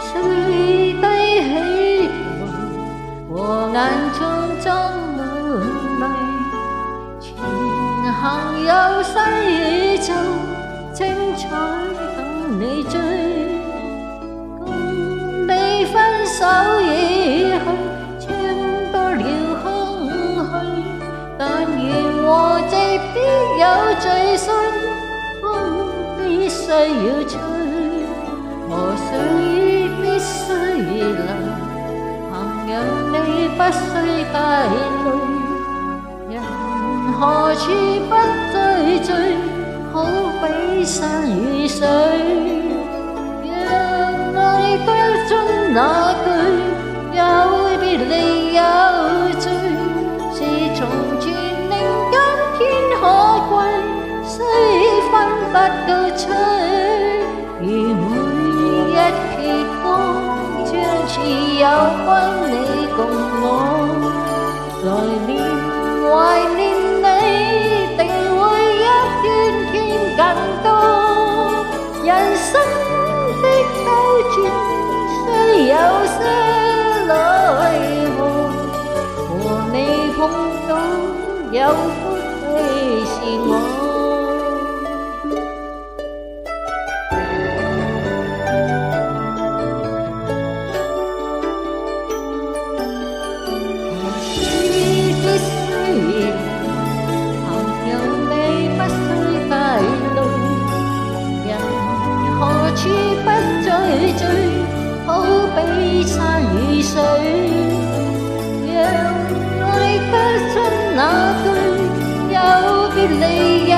水低起來，和眼中裝滿淚。前行有新宇宙，精彩等你追。共你分手以去，穿多了空虛。但願和寂必有最衰，風必須要吹。河水必須流，朋友你不需帶淚。人何處不追追，好比山與水。讓愛歌中那句有別離有罪，是從前令今天可貴，雖分不到吹。如每一撇光，將似有關你共我。來年懷念你，定會一天天更多。人生的兜轉，雖有些來往，和你碰到有福氣是我。何處不追追，好比山與水。讓愛歌中那句有別離有